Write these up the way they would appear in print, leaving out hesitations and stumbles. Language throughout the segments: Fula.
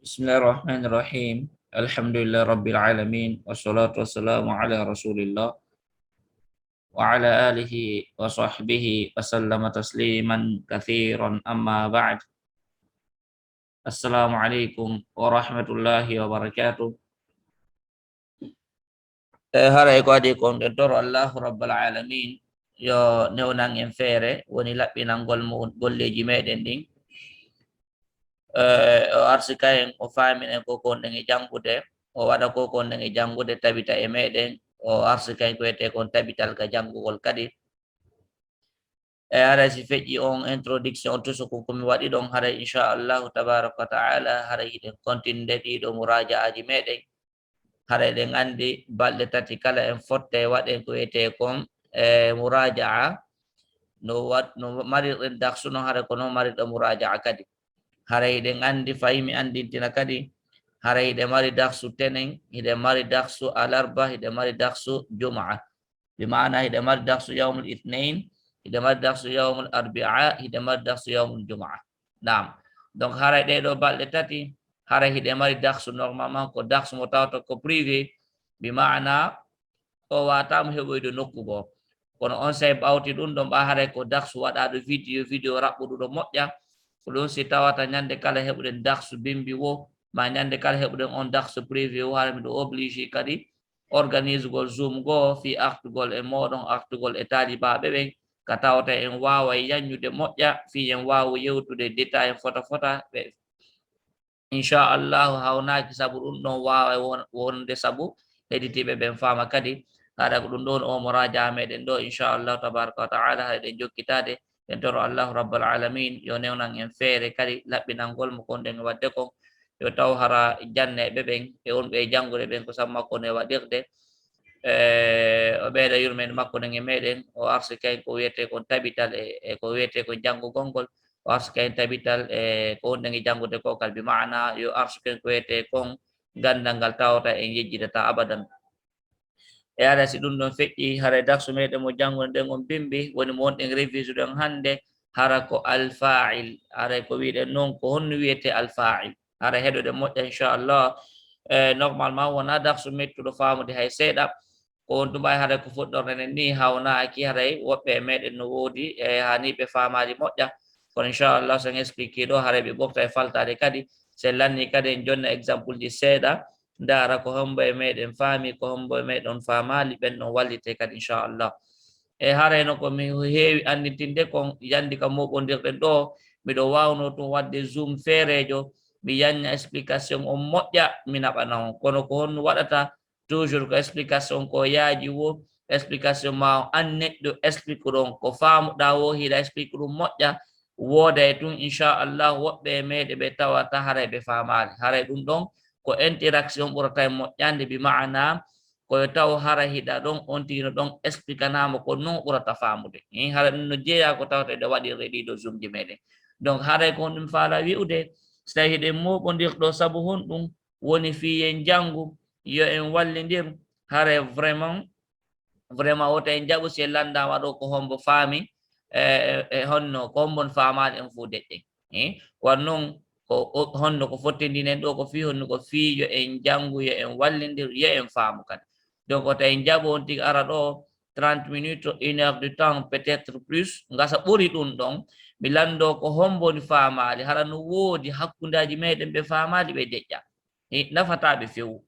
Bismillahirrahmanirrahim. Alhamdulillah Rabbil Alamin. Wassalatu wassalamu ala Rasulillah. Wa ala alihi wa sahbihi wa sallama tasliman kathiran amma ba'd. Assalamualaikum warahmatullahi wabarakatuh. Haray ko adi kong tentor Allah Rabbal Alamin. Yo neunang enfere. Wanila pinanggol mo golleji meɗen ɗin. O arsikayen o faaminen ko konɗen e janngude o waɗa ko konɗen e janngude tabita e meɗen o arsikayen ko wiyete kon tabital ka janngugol kadi e haray si feƴƴi on introduction on tuso ko komi waɗi ɗon haray inchallahu tabaraka wa taala haray yiɗen continde ɗiɗo mouradiaji meɗen haray ɗen anndi balɗe tati kala en fotte waɗen ko wiyete kon e mouradia no marirɗen daksuno haray ko noon marirɗo mouradia kadi haray ɗen anndi fayimi anndintina kadi haray hiɗe mari daksu tenen hiɗe mari daksu alarba hiɗe mari daksu jumaa bimana hiɗe mari daksu yawmul ithnain hiɗe mari daksu yawmul arbia hiɗe mari daksu yawmul jumaa nam donc haray ɗeɗo balɗe tati haray hiɗe mari daksu normalement ko daksu mo tawata ko privé bimana o watama heɓoyde nokku goo kono on say ɓawti ɗum ɗon ɓa haray ko daksu waɗaɗo vidéo raɓɓuɗuɗo moƴƴa ko ɗum si tawata ñande kala heɓuɗen daksu bimbi wo ma ñande kala heɓuɗen on daksu privé wo hara miɗo obligé kadi organise gol zoom goo fi artugol e moɗon artugol e talibaɓe ɓen ka tawata en wawa yanñude moƴƴa fi en wawa yewtude détail fota ɓe inchallahu hawnaki saabu ɗum ɗon wawa wonde saabu heɗitiɓe ɓen fama kadi haɗa ko ɗum ɗon o moradia meɗen ɗo inchallahu tabaraka wa taala haɗen jokkitade en toro allahu rabbal alamin yo newnan en feere kadi laɓɓinangol mo konɗen e wadde kon yo taw hara janneɓe ɓen e wonɓe e janngude ɓen ko sabu makko ne waɗirde o ɓeyda yurmede makko nen e meɗen o arsi kay ko wiyete kon tabital e ko wiyete ko janngugol ngol o arsi kay tabital e ko wonɗen e janngude ko kal bi mana yo arsu ken ko wiyete kon gandal ngal tawata en yejjidata abadan e ara si ɗum ɗon feƴƴi haray daksu meɗen mo janngude nden on bimbi woni mo wonɗen révise ɗon hannde hara ko alfa'il aray ko wiɗen noon ko honno wiyete alfa'il hara heɗode moƴƴa inchallah normalement wona daksu mettuɗo famude hay seeɗa ko on ɗum ɓay haray ko fuɗɗornen ni hawnaki haray woɓɓe e meɗen no woodi e haniɓe famali moƴƴa kono inchallah sen expliqué ɗo haray ɓe ɓofta e faltade kadi sen lanni kadi en jonna exemple ji seeɗa ndara ko hombo e meɗen faami ko hombo e meɗen famali ɓen ɗon wallite kadi inchallah e harayno komi heewi anditinde kon yandi kam moɓodirɗen ɗo miɗo wawno tun wadde zoom feerejo mi yanña explication on moƴƴa mi naɓana on kono ko honno waɗata toujours ko explication ko yaaji wo explication ma an neɗɗo explique ɗon ko famuɗa wo hiɗa explique ɗum moƴƴa wooda e tun inchallah woɓɓe e meɗe ɓe tawata haray ɓe famali haray ɗum ɗon ko interaction ɓurata e moƴƴande bi mana koye taw hara hiɗa ɗon on tino ɗon expliquanama ko non ɓurata famude hara ɗum no jeeya ko tawata ɗe waɗirde ɗiɗo zoom ji meɗen donc haray ko ɗum faala wi'ude so tawi hiɗen moɓodirɗo saabu honɗum woni fiyen janngu yo en wallidir haray vraiment wota en jaɓu si en landama ɗo ko hombo faami e honno ko hombon famali en fo deƴƴen wan noon ko honno ko fottindinen ɗo ko fi honno ko fi yo en janngu yo en wallidir yo en faamu kadi donc to en jaɓu on tigi ara ɗo 30 minutes 1 heure de temps peut être plus gasa ɓuri ɗum ɗon mi lando ko homboni famali hara no woodi hakkundaji meɗen ɓe famali ɓe deƴƴa nafataɓe fewu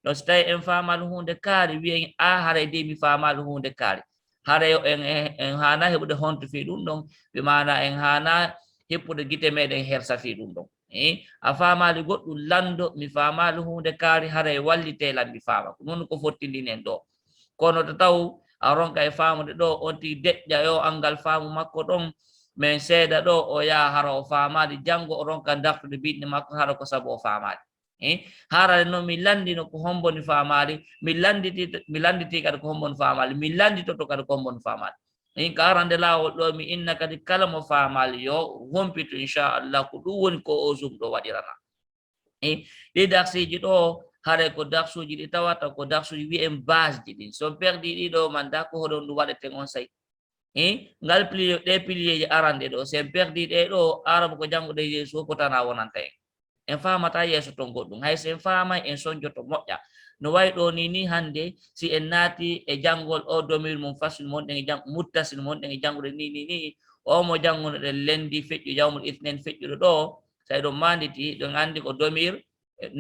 donc so tawi en famali hunde kaari wiyen a haray de mi famali hunde kaari haray en hana heɓude honto fi ɗum ɗon ɓe mana en hana heppude guite meɗen hersa fi ɗum ɗon a famali goɗɗum lando mi famali hunde kaari haray wallite lan mi fama ko noon ko fottindinen ɗo kono to taw a ronka e famude ɗo on tigi deƴƴa yo angal faamu makko ɗon min seeɗa ɗo o yaha hara o famali janngo o ronka dartude biɗɗe makko hara ko saabu o famali harare noon mi landino ko homboni famali mi landiti kadi ko homboni famali mi landitoto kadi ko homboni famali ka arande lawol ɗo mi inna kadi kala mo famali yo wompito inchallah ko ɗum woni ko o zoom ɗo waɗirana ɗi darsiji ɗo haray ko darsuji ɗi tawata ko darsuji wiyen base ji ɗin so perdi ɗiɗo manda ko hoɗon ɗum waɗeten on say ngal ɗe pilier ji arande ɗo sen perdi ɗe ɗo araba ko jannguɗe yeeso ko tana wonanta en en famata yeso ton goɗɗum hay sen fama en sonjoto moƴƴa no way ɗo ni hande si en naati e jangol o domir mum fasil monɗen e jang muttasil monɗen e jangude ni o mo janguno ɗen lendi feƴƴu jawmul ithnen feƴƴuɗo ɗo tawi ɗum manditi ɗon andi ko domir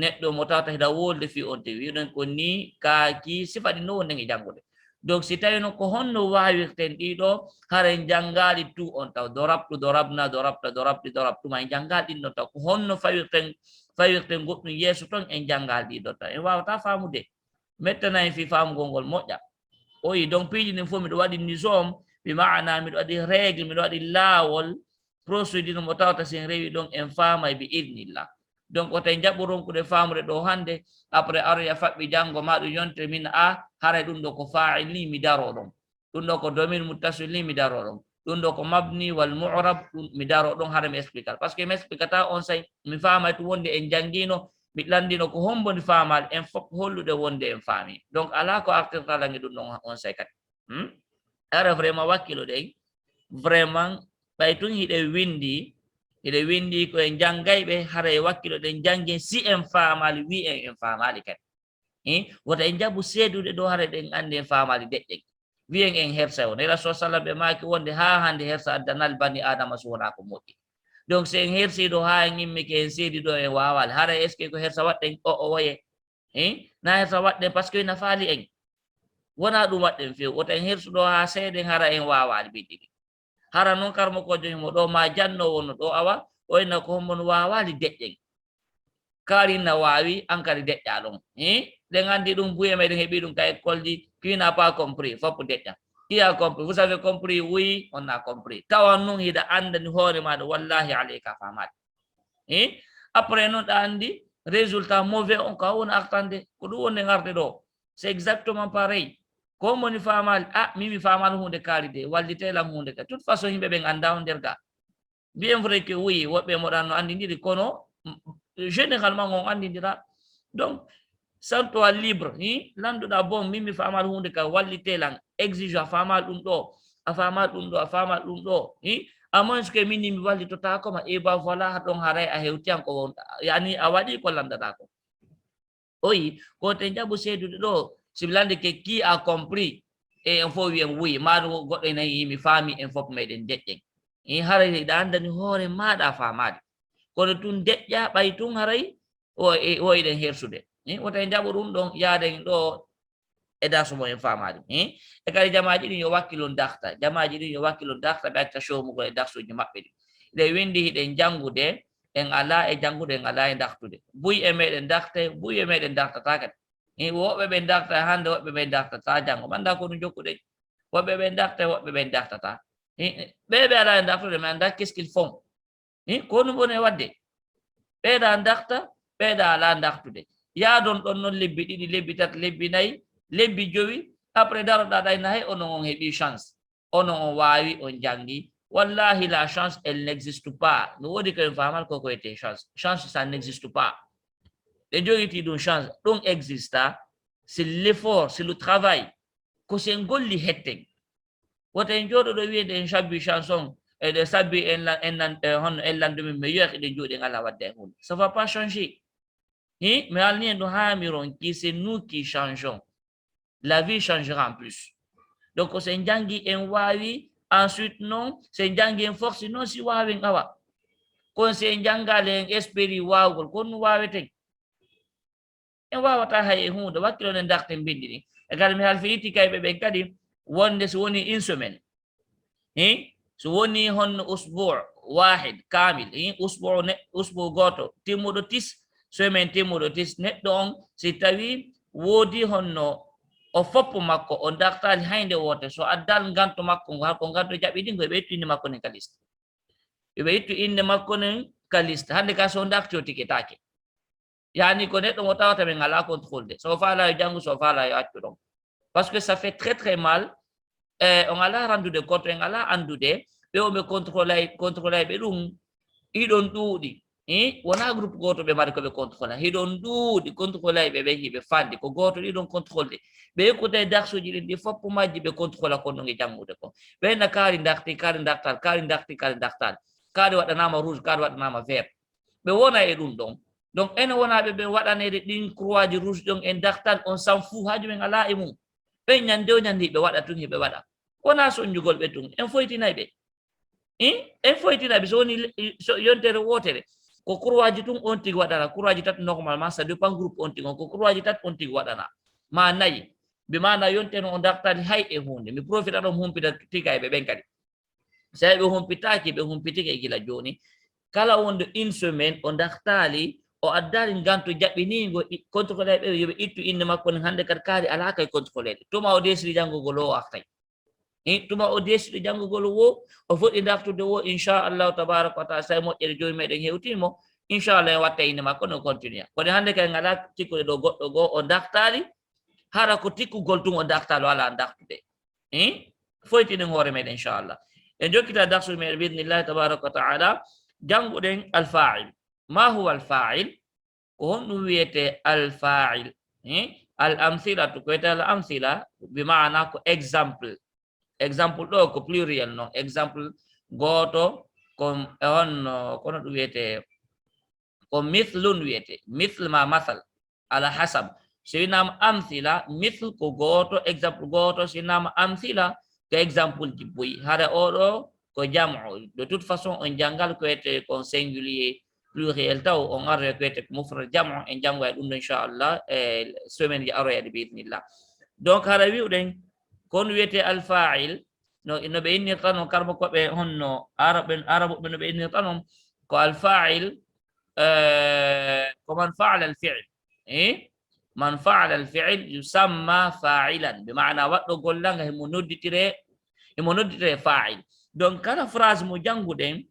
neɗɗo mo tawata heɗa wolde fi on te wiɗon ko ni kaaki sifa ɗi no wonden e jangude donc si tawi noon ko honno wawirten ɗiɗo haren jangali tu on taw dorabtu dorabna dorabta dorabti dorabtuma en jangal ɗin ɗon taw ko honno fawirten goɗɗum yeeso ton en jangal ɗiɗo taw en wawata famude mettana en fi famugol ngol moƴƴa oyi donc piiji ɗin fof miɗo waɗi nisom bi maana miɗo waɗi règle miɗo waɗi laawol procédure mo tawata sen rewi ɗon en famay bi idnillah donc oto jaɓɓu ronkude famude ɗo hande après aroya faɓɓi janggo ma ɗum yontere min haray ɗum ɗo ko fa'il ni mi daro ɗon ɗum ɗo ko domir muttasil ni mi daro ɗon ɗum ɗo ko mabni wal mu'rab mi daro ɗon hara mi expliquat par ce que mi expliquata on say mi famay to wonde en jangino mi landino ko homboni famal en fof hollude wonde en faami donc ala ko artirta langi ɗum ɗon on say kadi ara vraiment wakkilo ɗen vraiment ɓay tun hiɗe windi ko en jangayɓe hara e wakkilo ɗen jangen si en famali wi en famali kadi wota en jaɓu seedude ɗo hara ɗen andi en famali deƴƴen wiyen en hersa o nela so sallam ɓe maki wonde ha hande hersa addanal bani adama so wona ko moƴƴi donc si en hersi ɗo ha en immike en seedi ɗo en wawal hara est ce que ko hersa waɗɗen o woye na hersa waɗɗen par ce que ina faali en wona ɗum waɗɗen few wota en hersuɗo ha seeɗen hara en wawali biddiɗi hara noon karmo ko joñimo ɗo ma janno wonno ɗo awa o inna ko hombon wawali deƴƴen karinna wawi an kadi deƴƴa ɗon ɗen andi ɗum buye meɗen heeɓi ɗum ka école ji qui n'a pas compris foppo deƴƴa qui a compris vous avez compris oui on a compris tawan noon hiɗa andani hoore maɗa wallahi aleyka famade après noon ɗa andi résultat mauvais on ka woni artande ko ɗum wonde garde ɗo c'est exactement pareil ko moni famali mimi famali hunde kaari de wallitelam hunde ka toute façon yimɓe ɓen anda on nder ga bien vrai que oui woɓɓe moɗanno andidiri kono généralement on andidira donc sans toi libre landuɗa bon mimi famal hunde ka wallitelan exige a famal ɗum ɗo a famal ɗum ɗo a famal ɗum ɗo à moins que min mi wallitotako e ba voilà ɗon haray a hewtiyan ko wonɗa yani a waɗi ko lamdaɗa ko oyi ko te jaɓu seedude ɗo sibilande ke qui a compris e en fof wiyen wuyi maɗum goɗɗo nayi mi faami en fof meɗen deƴƴen haray ɗa andani hoore maɗa famade kono tun deƴƴa ɓay tun haray o eɗen hersude wota jaɓu ɗum ɗon yaaden ɗo e dasumo en famade e kadi jamaji ɗin yo wakkilon darta jamaji ɗin yo wakkilon darta ɓe acca showmugol e darsuji maɓɓe ɗi ɗe windi hiɗen jangude en ala e jangude en ala e dartude buy e meɗen darte buy e meɗen dartata kadi woɓɓe ɓe darta hande woɓɓe ɓe dartata jango manda ko ɗum jokkuɗen woɓɓe ɓe darta woɓɓe ɓe dartata ɓe ala e dartude mais anda qu'est ce qu'ils font ko ɗum woni e wadde ɓeeɗa darta ɓeeɗa ala dartude yaadon ɗon noon lebbi ɗiɗi lebbi tati lebbi nayyi lebbi jowi après daroɗa ɗayna hay onon on heeɓi chance onon on wawi on jangi wallahi la chance elle n'existe pas no woodi koyen famal koko wiyete chance ça n'existe pas ɓe joguiti ɗum chance ɗum exista c'est l'effort c'est le travail ko sen golli hetten woto en jooɗoɗo wiyede en sabbi chanson eɗe sabbi honno en landumin meilleur eɗen jooɗi en ala wadde e hunde ça va pas changer mi halni en ɗo hamiron qui c'est nous qui changeons la vie changera en plus donc sen jangi en wawi ensuite non sen jangi en force non si wawen awa kon sen jangale en espéri wawgol kon no waweten en wawata hay e hunde wakkilo nen darten bindi ɗi e kadi mi halfiti kayɓe ɓen kadi wonde so woni une semaine so woni honno usbou wahid kamil usbou goto timmuɗo tis semaine timmuɗo tis neɗɗo on si tawi woodi honno o foppo makko o dartali haynde wote so addal ganto makko ngo ko ganto jaɓɓiɗi ngo ɓe ittu inde makko nen ka liste ɓe ittu inde makko nen ka liste hande ka so darti o tiketake yani ko neɗɗo mo tawata ɓe ngala contrôle de so faala yo janngu so faala yo accu ɗon parce que ça fait très très mal on ala randude compte en ala andude ɓe o ɓe contrôle ɓe ɗum hiɗon ɗuuɗi wona groupe goto ɓe mari koɓe contrôle hiɗon ɗuuɗi contrôle ɓe ɓe hiɓe fandi ko goto ɗiɗon contrôle ɓe ekkuta darsuji ɗin ɗi foppo majji ɓe contrôle ko ɗon e jangude ko ɓenna kaari darti kaari dartal kaari darti kaari dartal kaari waɗanama rouge kaari waɗanama vert ɓe wona e ɗum ɗon donc en wona be waɗanede ɗin croix ji rouge ɗon en dartal on sam fou haaju men ala e mum ɓe ñande o ñandi ɓe waɗa tun heɓe waɗa wona soñjugol ɓe tun en foytinay ɓe en foytinay ɓe so woni yontere wotere ko croix ji tun on tigi waɗana croix ji tati normalement ça dépend groupe on tigi on ko croix ji tati on tigi waɗana ma nayi bi mana yontere on dartali hay e hunde mi profita ɗon humpita tiga e ɓe ɓen kadi so ɓe humpitaki ɓe humpitike gila joni kala wonde une semaine o dartali o addari ganto jaɓɓinigo contrôlé ɓe yoɓe ittu inde makko ne hande kadi kaari ala kay contrôlé tuma o desiri janngugol o artay tuma o desiri janngugol wo o foɗɗi dartude wo inchallahu tabaraka wa taala sa moƴƴere joni meɗen hewtimo inchallah en watta inde makko no continue kono hande kay ngala tikkude ɗo goɗɗo goo o dartali hara ko tikkugol tun o dartali ala dartude foytinen hoore meɗen inchallah en jokkita darsude meɗen biidnillahi tabaraka wa taala jannguɗen alfa'il ما هو الفاعل وهم ويته الفاعل الأمثلة كويت الأمثلة بمعنى كو example لو كو plurial no example goto كم كون ويته كم مثل ويته مثل ما مثل على حسب سينام أمثلة مثل كو goto example goto سينام أمثلة كexample جبوي هذا أورو كو جمع de toute façon on jangal كويت كون singulier pluriel taw on arre kwete mufrad jam'u en jangoya ɗum ɗo inchallah semaine ji aroyade biidnillah donc hara wiwɗen kon wiyete alfa'il no ɓe innirta noon karmo koɓe honno arabe no ɓe innirta noon ko alfa'il ko man fa'ala alfi'l man fa'ala alfi'l yusamma fa'ilan bi maana waɗɗo gollanga himo nodditire fa'il donc kala phrase mo janguɗen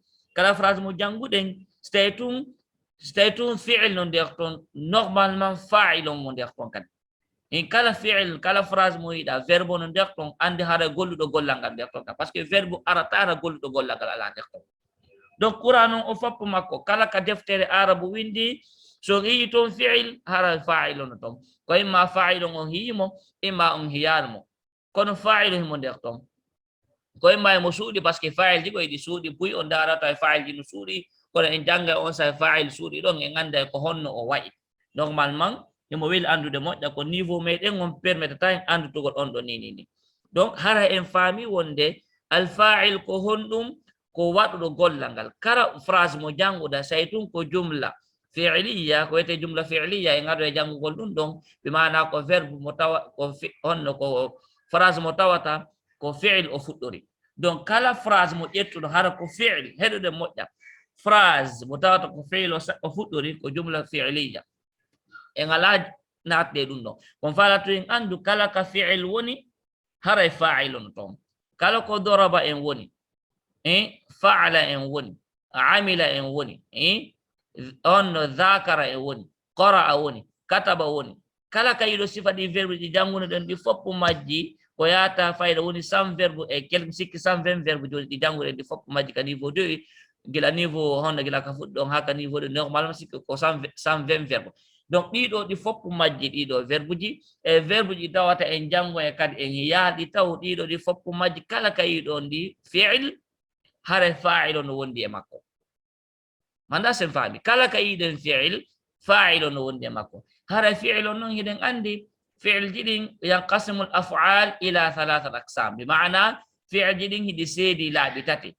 ستيتون فعل نديرتون نورمالمون فاعل نديرتون كان ان كلا فعل كلا فراز مويدا فيرب نديرتون عندي هذا قول دو قول لانغا نديرتون باسكو فيرب اراتارا قول دو قول لانغا لا نديرتون دونك قران او فاب ماكو كلا كدفتر عرب ويندي سو هيتون فعل هذا فاعل نتون كو اما فاعل هيمو اما هيارمو كون فاعل هم نديرتون ko ma mo suudi parce que fa'il ji ko di suudi buy on darata fa'il ji no suudi kono en janga on sa fa'il suudi don en anda ko honno o wayi normalement mo wel andude moƴƴa ko niveau meɗen on permetata en andutugol on ɗo ni donc hara en faami wonde al fa'il ko honɗum ko waɗuɗo gollal kara phrase mo janguɗa saytun ko jumla fi'liya ko wiyete jumla fi'liya en ado e jangugol ɗum ɗon ɓe mana ko verbe mo tawa ko honno ko phrase mo tawata ko fi'il o fuɗɗori donc kala phrase mo ƴettuɗo hara ko fi'il heɗude moƴƴa phrase mo tawata ko fi'il o fuɗɗori ko jumla fi'liya en ala natde ɗum ɗon kon falatu en andu kala ka fi'il woni haray fa'il on ton kala ko doraba en woni fa'ala en woni amila en woni on dhakara en woni qara'a woni kataba woni kala ka yiɗo sifa ɗi verbe ɗi janguno ɗen ɗi foppu majji ko yata fayda woni sans verbe e quelque sikki 120 verbe joni ɗi janguɗen ɗi foppu majji ka niveau 2 gila niveau honno gila ka fuɗɗon haka niveau 2 normalement sikki ko 120 verbe donc ɗiɗo ɗi foppu majji ɗiɗo verbe ji e verbe ji tawata en jango e kadi en yaaɗi taw ɗiɗo ɗi foppu majji kala ka yiɗon ndi fi'il hare fa'il no wondi e makko manda sen faami kala ka yiɗen fi'il fa'il no wondi e makko hare fi'il non hiɗen andi فعل جدين ينقسم الأفعال إلى ثلاثة أقسام بمعنى فعل جدين هدي سيدي لا بتاتي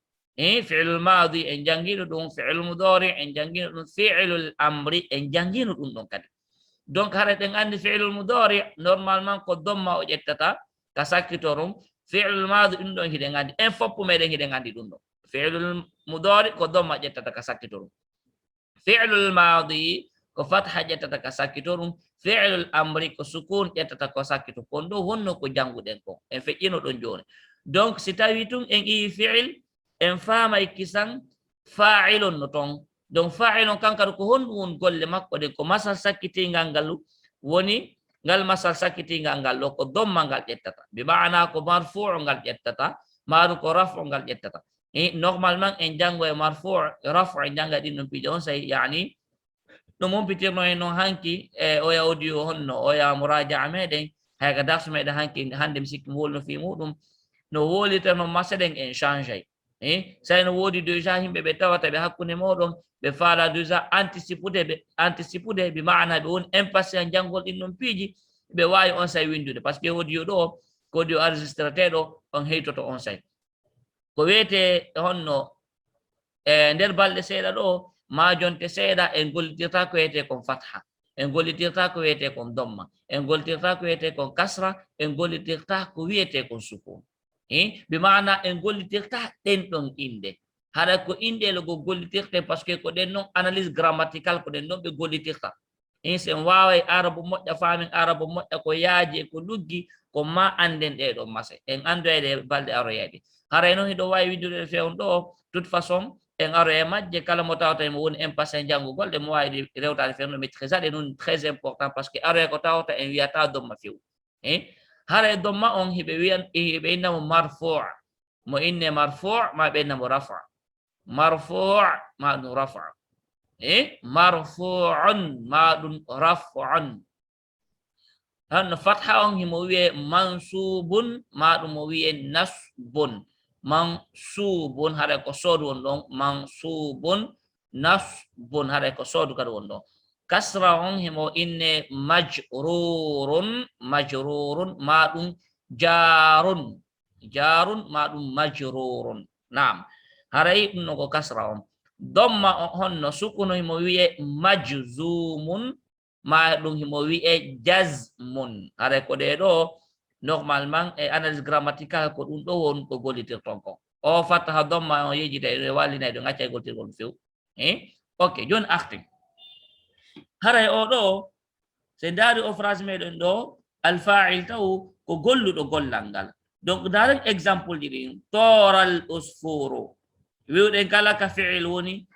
فعل الماضي إن جنجين دون فعل المضارع إن جنجين دون فعل الأمر إن جنجين دون كده دونك هذا عندي فعل المضارع نورمالمان قد ضم أو جتتا كساكتورم فعل الماضي إن دون هدي عندي إن فوق ما هدي عندي دون فعل المضارع قد ضم جتتا كساكتورم فعل الماضي ko fatha ƴettata ka sakkitorum fi'lul amri ko sukun ƴettata ko sakkito kon ɗo honno ko janguɗen ko en feƴƴino ɗon joni donc si tawi tun en ii fi'il en faamay kisan fa'ilon no ton donc fa'ilon kankadu ko honɗum won golle makko ɗen ko masal sakkitingal ngal woni ngal masal sakkitingal ngal ɗo ko domma ngal ƴettata bi maana ko marfu' ngal ƴettata maɗum ko raf'u ngal ƴettata normalement en jango e marfu' raf'u en janga ɗin ɗon piije on say yani ɗum humpitirno en noon hanki e oya audio honno oya mouradia meɗen hayka darsu meɗen hanki hande mi sikki mi wolno fi muɗum no wolita noon masaɗen en change ay sayno wodi déjà himɓe ɓe tawata ɓe hakkunde moɗon ɓe faala déjà anticipude bi maana ɓe woni impatient janngol ɗin ɗon piiji ɓe wawi on say windude par ce que audio ɗo ko audio enregistrate ɗo on heytoto on say ko wiyete honno nder balɗe seeɗa ɗo ma jonte seeɗa en gollitirta ko wiyete kon fatha en gollitirta ko wiyete kon domma en gollitirta ko wiyete kon kasra en gollitirta ko wiyete kon sukun bi maana en gollitirta ɗen ɗon inde haɗa ko indele go gollitirte par ce que ko ɗen noon analyse grammatical ko ɗen noon ɓe gollitirta sen waway arabu moƴƴa famin arabu moƴƴa ko yaaji e ko luggi ko ma anden ɗeɗon mase en andoyde balɗe aroyaɗi haray noon hiɗo wawi windude fewn ɗo toute façon en aro e majje kala mo tawata mo woni impatient janngugol ɗe mo wawi rewtade fewn no maîtrise ɗe noon très important par ce que aro e ko tawata en wiyata domma few haray domma on hiɓe innamo marfou mo inne marfou ma ɓe innamo rafa marfou ma ɗum rafa marfuun ma ɗum raf'un hanno fatha on himo wiye mansubun ma ɗum mo wiye nasbun mansubun haɗa ko soodu won ɗon mansubun nasbun haɗa ko soodu kadi won ɗon kasra on himo inne majrurun ma ɗum jarun ma ɗum majrurun naam haray ɗum no ko kasra on domma honno sukuno himo wiye majzumun ma ɗum himo wiye jazmun haɗa ko ɗe ɗo normalement e analyse grammatical ko ɗum ɗo won ko gollitirton ko o fataha domma on yejita e wallinayi ɗo gacca e gollitirgol few ok joni artin haray o ɗo so daari o phrase meɗen ɗo alfa'il taw ko golluɗo gollal ngal donc daren exemple ji ɗin toral usfuru wiwɗen kala ka fi'il woni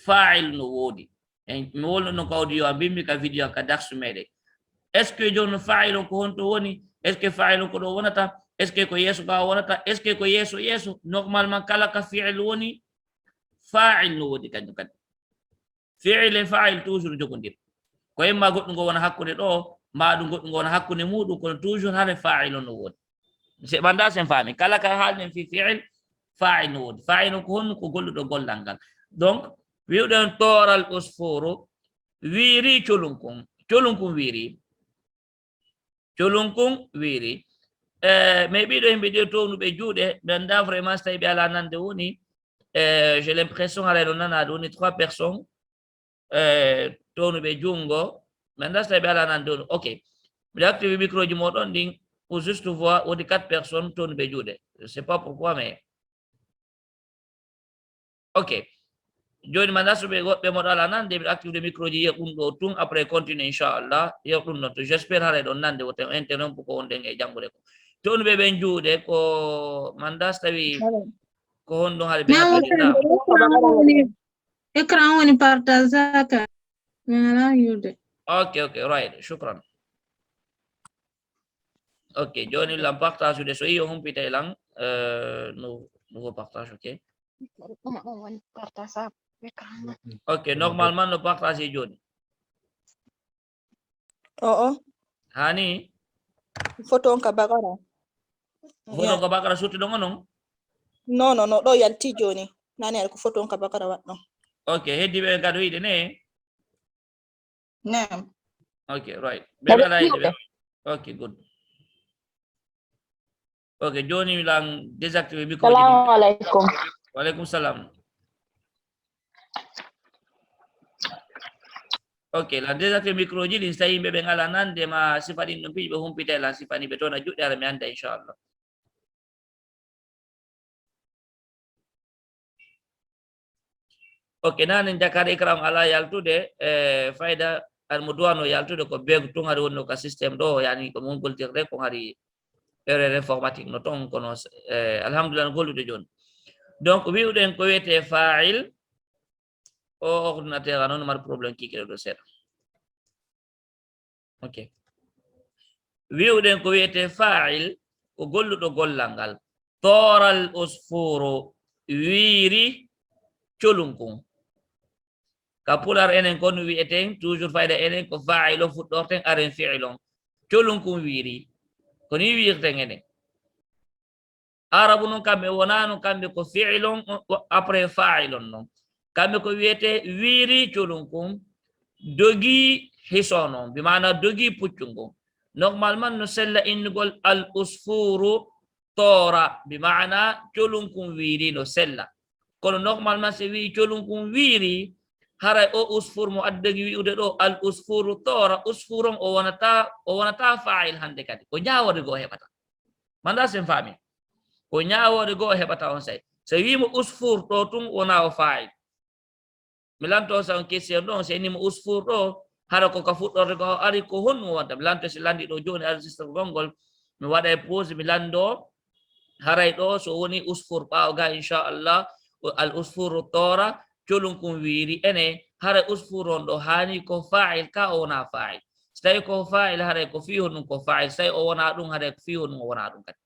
fa'il no woodi mi wolno ɗon ko audio a bimmi ka vidéo an ka darsu meɗen est ce que joni fa'il o ko honto woni est ce que fa'il o ko ɗo wonata est ce que ko yeeso ka wonata est ce que ko yeeso normalement kala ka fi'il woni fa'il no woodi kanjum kadi fi'il e fa'il toujours jogondir ko imma goɗɗum ngo wona hakkude ɗo ma ɗum goɗɗum ngo wona hakkude muɗum kono toujours hare fa'il o no woodi se ɓanda sen faami kala ka haalden fi fi'il fa'il no woodi fa'il o ko honno ko golluɗo gollal ngal donc wiwɗen toral usfuru wiiri colunkun wiiri mais ɓiɗo yimɓe ɗi townuɓe juuɗe ɓe anda vraiment so tawi ɓe ala nande woni j'ai l'impression haɗa ɗo nanaɗo woni 3 personnes townuɓe junngo ɓe anda so tawi ɓe ala nande woni ok mbiɗa active micro ji moɗon ɗin pour juste voir wodi 4 personnes townuɓe juuɗe je sais pas pourquoi mais ok joni manda so ɓe goɓɓe moɗo ala nande mbiɗa active micro ji yiya ɗum ɗo tun après continue inchallah yiya ɗum ɗon to j' espére haɗa ɗon nande woten interrompe ko wonɗen e janngude ko townuɓe ɓen juuɗe ko manda so tawi ko honɗon haɗa ɓe écran woni partage ka wala yude ok right shukran ok joni lan partage ude so yi o humpita e lan nouveau partage ok ok normalement no partage e joni hani photo on ka bakara sutti ɗon onon non ɗo yalti joni nani aɗa ko photo on ka bakara waɗɗon ok heddi ɓe kadi wiide ne nam ok right ɓe ala yiɗe ok good ok joni lan désactivé micro Assalamu alaikum. Walaikum salam. Ok, la désactivé micro ji ɗin so tawi yimɓe ɓe ngala nande ma sifa ɗin ɗum piiji ɓe humpita e lan sifa ni ɓe tona juɗɗe ara mi anda inchallah. ok nane jakar écran ala yaltude fayda mo duwano yaltude ko beego tun hari wonno ka systéme ɗo yani ko mon goltirde ko hari erreur informatique no ton kono alhamdulillah no gollude joni donc wiwɗen ko wiyete fa'il o ordinateur a noon mari probléme kikiɗe ɗo seeɗa ok wiwɗen ko wiyete fa'il ko golluɗo gollal ngal toral usfuru wiiri colunkun ka pular enen kon wiyeten toujours fayda enen ko fa'il o fuɗɗorten aren fi'il on colunkun wiiri ko ni wirten enen arabu non kamɓe wonano kamɓe ko fi'ilon après fa'ilon non kamɓe ko wiyete wiiri colum kon dogi hisonon bi mana dogi puccungo normalement no sella innugol al usfuru tora bi mana colum kon wiiri no sella kono normalement se wi colum kon wiiri haray o usfur mo addagi wi'ude ɗo al usfuru tora usfuron o wonata fa'il hande kadi ko ñawode go heɓata manda sen faami ko ñawode go heɓata on say so wimo usfur ɗo tun wona o fa'il mi lanto sa on question ɗon so innimo usfur ɗo hara ko ka fuɗɗorde ko ari ko honɗum wonta mi lanto si landi ɗo joni enregistre gongol mi waɗa e pause mi lando haray ɗo so woni usfur ɓawo ga inchallah al usfuru tora colum kon wiiri ene hara usfur on ɗo hani ko fa'il ka o wona fa'il so tawi ko fa'il haray ko fi honɗum ko fa'il so tawi o wona ɗum haray ko fi honɗum o wona ɗum kadi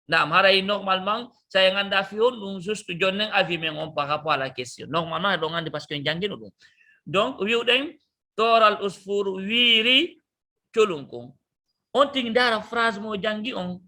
naam haray normalement sa en ganda fi honɗum juste jonnen avis men on par rapport à la question normalement eɗon andi par ce que en jangguino ɗum donc wiwɗen toral usfur wiiri colum kon on tigi dara phrase mo jangi on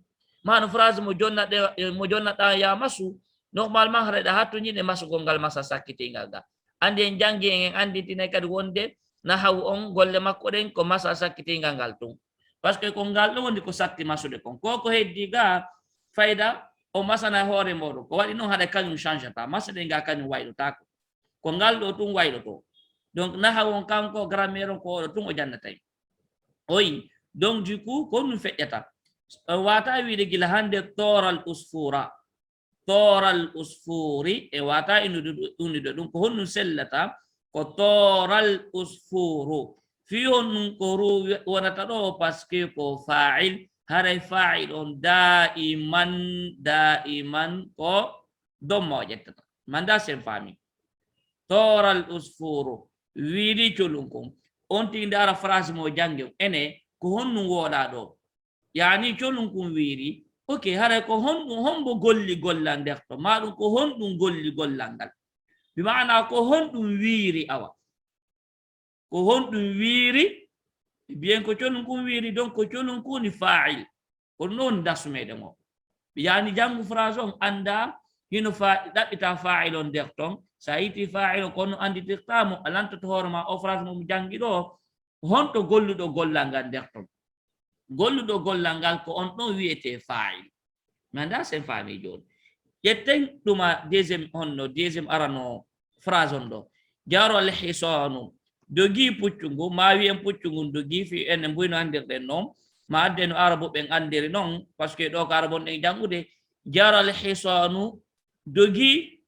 mano phrase mo jonnaɗa ya masu normalement hareɗa hattoñiɗe masugol ngal masa sakkitingal ga andi en jangi en anditine kadi wonde nahawu on golle makko ɗen ko masa sakkitingal ngal tun par ce que ko ngal ɗo wondi ko satti masude kon ko heddi ga fayda o masana hoore moɗon ko waɗi noon haɗa kañum changeta masade nga kañum wayɗotako ko ngal ɗo tun wayɗoto donc nahawu on kanko grammaire on ko oɗo tun o jannatay oyi donc du coup ko ɗum feƴƴata wata wiide gila hande toral usfura toral usfuri e wata unide ɗum ko honɗum sellata ko toral usfuru fi honɗum ko ru wonata ɗo par ce que ko fa'il haray fa'il on daiman ko domma o ƴettata manda sen faami toral usfuru wiiri colum kon on tigi ndara phrase mo jange ene ko honɗum woɗa ɗo yani colum kon wiiri ok haray ko honɗum hombo golli gollal nder to maɗum ko honɗum golli gollal ngal bi mana ko honɗum wiiri awa ko honɗum wiiri bien ko colum kon wiiri donc ko colum koni fa'il ko noon darsu meɗen o yani jangu phrase on anda hino ɗaɓɓita fa'il on nder ton sa yiti fa'il on kono anditirtamo a lantoto hoore ma o phrase mo jangi ɗo honto golluɗo gollal ngal nder ton golluɗo gollal ngal ko on ɗon wiyete fa'il manda sen faami joni ƴetten ɗuma deuxiéme arano phrase on ɗo jarol hisanu dogi puccungu ma wiyen puccungu dogi fi ene mbuyno andirɗen noon ma adde no arabu ɓen andiri noon par ce que ɗo ko arabon ɗen jangude jarol hisanu dogi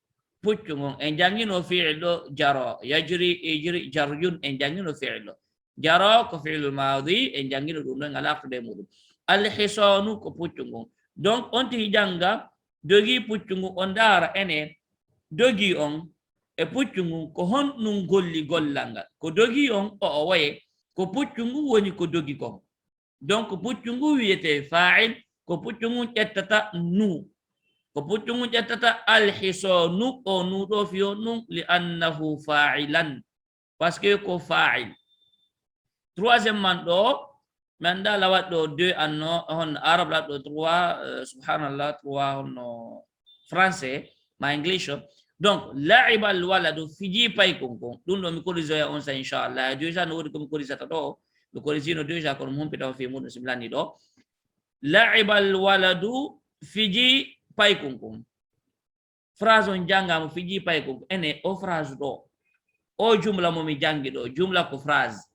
puccungu en jangino fi'il ɗo jaro yajri jaryun en jangino fi'il ɗo jaro ko fi'il madi en jangino ɗum ɗon ala artude muɗum al hisanu ko puccungu donc on tigi janga dogi puccungu on dara ene dogi on e puccungu ko honɗum golli gollal ngal ko dogi on o waye ko puccungu woni ko dogi kon donc puccungu wiyete fa'il ko puccungu ƴettata nu ko puccungu ƴettata alhisanu o nu ɗo fiyo ɗum li annahu fa'ilan par ce que ko fa'il troisième man ɗo من دا لوات دو انو هون عرب لا دو 3 سبحان الله 3 هون فرنسي ما انجليش دونك لعب الولد في جيباي كونكو دون دو ميكوريزو اون ان شاء الله ديجا نو دو ميكوريزا تو ميكوريزينو ديجا كون مون بيتو في مود سيملاني دو لعب الولد في جيباي كونكو فرازون جانغام في جيباي كونكو اني او فراز دو او جمله مومي جانغي دو جمله كو فراز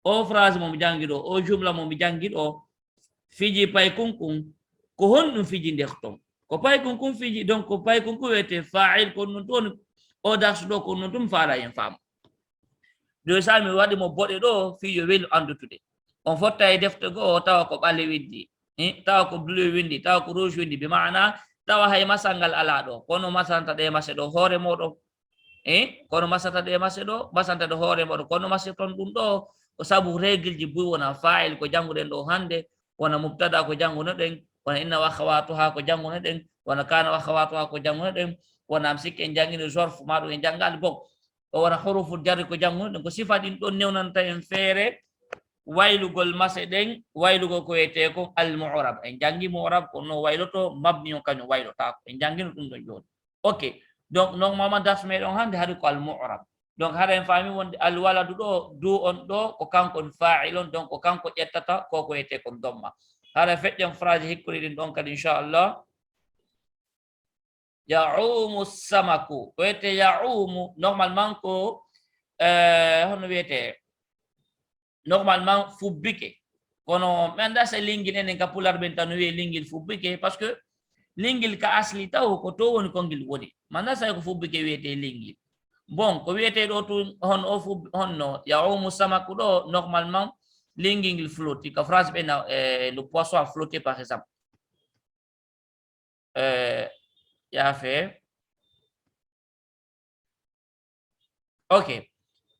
o phrase mo mi jangi ɗo o jumla mo mi jangi ɗo fiji pay kunkun ko honɗum fiji nder ton ko pay kunkun fiji donc ko pay kunkun wiyete fa'il ko non toon o darsu ɗo ko non tum faala en faam do sa mi waɗi mo boɗe ɗo fijo welu andutude on fotta e defte goo tawa ko ɓale windi tawa ko bleu windi tawa ko rouge windi bi mana tawa hay masal ngal ala ɗo kono masanta ɗe mase ɗo hoore moɗon kono masata ɗe mase ɗo masanta ɗo hoore moɗon kono mase ton ɗum ɗo ko sabu règle ji buy wona fa'il ko janguɗen ɗo hande wona mubtada ko janguno ɗen wona inna wa akhawatuha ko janguno ɗen wona kana wa akhawatuha ko janguno ɗen wona am sikki en jangini zorf maɗum en jangali bok o wona huruful jarri ko janguno ɗen ko sifa ɗin ɗon newnanta en feere waylugol mase ɗen waylugo ko wiyete ko almu'rab en jangi mu'rab ko no wayloto mabni on kañum waylotako en jangino ɗum ɗon joni ok donc normalement das meɗon hande haɗi ko almu'rab donc haɗa en faami wonde alwaladu ɗo du on ɗo ko kankon fa'il on donc ko kanko ƴettata ko ko wiyete kon domma haɗa feƴƴen phrase hikkori ɗin ɗon kadi inchallah ya'umu samaku ko wiyete ya'umu normalement ko hono wiyete normalement fubbike kono mi anda so lingil enen ka pular ɓen tan no wiye lingil fubbike par ce que lingil ka asli taw ko to woni kongil woni mi anda so ko fubbike wiyete lingil bon ko wiyete ɗo tun hon o honno ya'umu samaku ɗo normalement lingil flotti ka phrase ɓena le poisson a flotté par exemple ya fait ok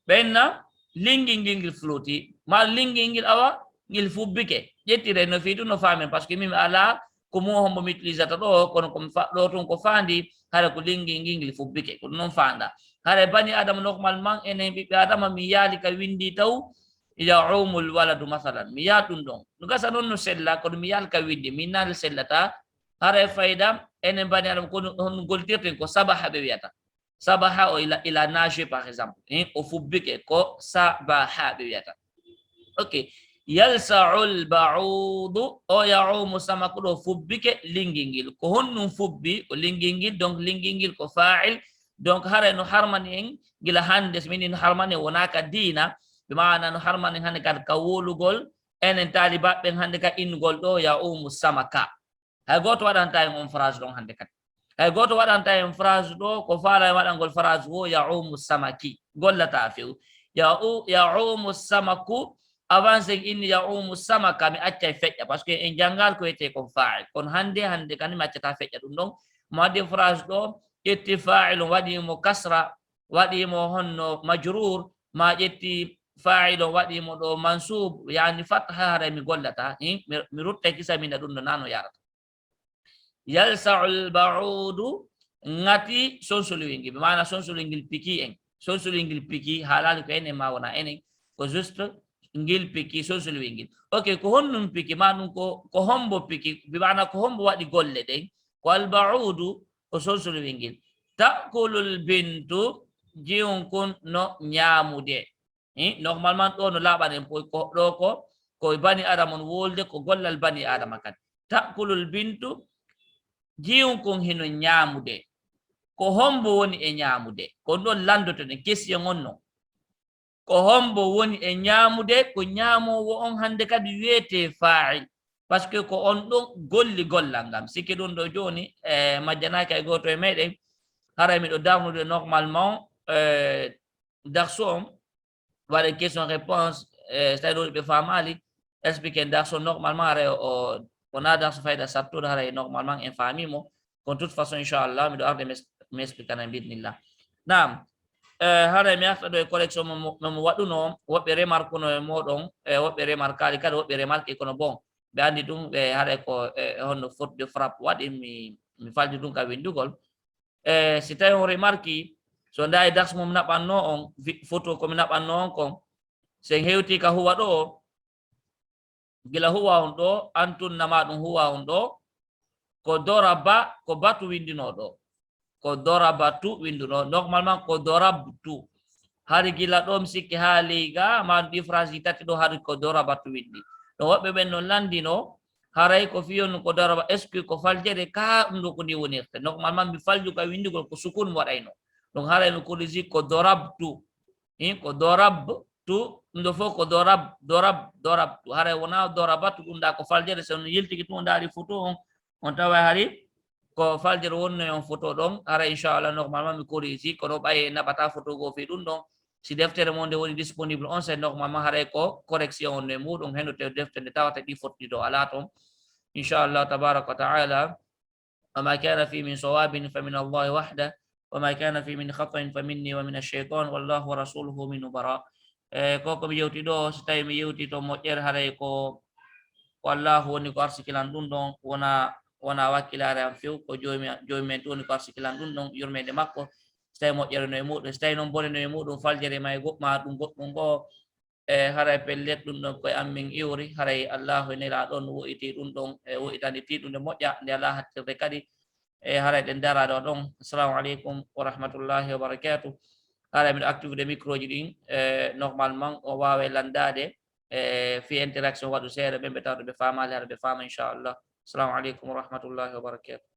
ɓenna lingil flotti ma lingil awa ngil fubbike ƴettire no fiitu no faamen par ce que mimi ala ko mo hombo mi utilisata ɗo kono komi ɗo tun ko fandi hara ko lingil fubbike ko non fanda hara bani adama normalement enen ɓiɓɓe adama mi yaali ka windi taw ya'umul waladu masalan mi yaa ɗum ɗon no gasa noon no sella kono mi yaali ka windi min naali sellata hara fayda enen bani adama kono hon goltirten ko sabaha ɓe wiyata sabaha o ila nage par exemple o fubbike ko sabaha ɓe wiyata ok yalsa'ul ba'udu o ya'umu samaku ɗo fubbike lingingil ko honnum fubbi ko lingingil donc lingingil ko fa'il donc hara no harmani en gila hande so minin harmani wonaka dina ɓe mana no harmani hande kadi ka wolugol enen talibaɓɓen hande ka ingol ɗo ya'umu samaka hay goto waɗanta en on phrase ɗon hande kadi hay goto waɗanta en phrase ɗo ko faala e waɗangol phrase wo ya'umu samaki gollata few ya'umu samaku avant sen inni ya'umu samaka mi acca e feƴƴa par ce que en janngal ko wiyete kon fa'il kono hande kandi mi accata feƴƴa ɗum ɗon mo waddi phrase ɗo ƴetti fa'ilum waɗimo kasra waɗimo honno majrur ma ƴetti fa'ilum waɗimo ɗo mansub yani fatha hara mi gollata mi rutta kisa mina ɗum ɗo nano yarata yalsa'ul ba'udu ngati sonsolowingil ɓe mana sonsolowingil piki en sonsolowingil piki haalali ko enen ma wona enen ko juste ngil piki sonsolowingil ok ko honnum piki ma ɗum ko hombo piki ɓe mana ko hombo waɗi golle ɗen ko alba'udu ko sonsolowingil ta'kulul bintu jiwon kon no ñaamude normalement ɗo no laaɓanen ko ɗo ko bani adama on wolde ko gollal bani adama kadi ta'kulul bintu jiwon kon hino ñaamude ko hombo woni e ñaamude ko ɗon landotoɗen question on non ko hombo woni e ñaamude ko ñaamowo on hande kadi wiyete fa'il par ce que ko on ɗon golli gollal ngam sikki ɗum ɗo joni majjanaki e goto e meɗen hara miɗo darnude normalement darso on waɗa question réponse so tawi ɗo ɓe famali expliqué darso normalement hara o wona darso fayda sattude hara normalement en famimo kon toute façon inchallah miɗo arde mi expliquana bidnillah nam hara mi arta ɗo e collection momo waɗuno woɓɓe remarqueno e moɗon woɓɓe remarquali kadi woɓɓe remarque kono bon ɓe andi ɗum ɓe haɗa ko honno faute de frappe waɗi mi faldi ɗum ka windugol si tawi on remarque so nda e dars momi naɓanno on photo komi naɓanno on kon sen hewti ka huwa ɗo gila huwa on ɗo antunnama ɗum huwa on ɗo ko doraba ko batu windino ɗo ko dorabatu winduno normalement ko dorabtu hari gila ɗo mi sikki ha liga ma ɗi phrase tati ɗo hari ko dorabatu windi ɗo woɓɓe ɓen no landino haray ko fiyon ko doraba est ce que ko faljere ka ɗum ɗo ko ni wonirte normalement mi falju ka windigol ko sukun mi waɗayno donc haray mi corrige ko dorabtu ko dorabtu ɗum ɗo fof ko dorabtu haray wona dorabatu ɗum ɗa ko faljere sono yiltiki tun daari photo on tawa hari ko faljere wonno on photo ɗon ara inchallah normalement mi corrige kono ɓaye naɓata photo go fi ɗum ɗon si deftere mo nde woni disponible on c'est normalement haray ko correction on e muɗum heno te deftere nde tawata ɗi fotti ɗo ala toon inchallah tabaraka wa taala wama kana fi min sawabin fa min allahi wahda wama kana fi min khatain fa minni wa min alcheitan wallahu wa rasuluhu min bara koko mi yewti ɗo so tawi mi yewti to moƴƴere haray ko allahu woni ko arsikilan ɗum ɗon wona wakkilare am few ko jomi men toni ko arsikilan ɗum ɗon yurmede makko so tawi moƴƴere no e muɗum so tawi noon bone no e muɗum faljere ma e goɗma ɗum goɗɗum goo haray pellet ɗum ɗon koye ammin iwri haray allahu nela ɗon wo'iti ɗum ɗon wo'itani tiɗude moƴƴa nde ala hattirde kadi haray ɗen dara ɗo ɗon. Assalamu aleykum wa rahmatullahi wa barakatuh. haray miɗo activité micro ji ɗin normalement o wawe landade fi interaction waɗu seeɗa ɓe ɓe tawde ɓe famali haɗa ɓe fama inchallah. Assalamu aleykum wa rahmatullahi wa barakatuh.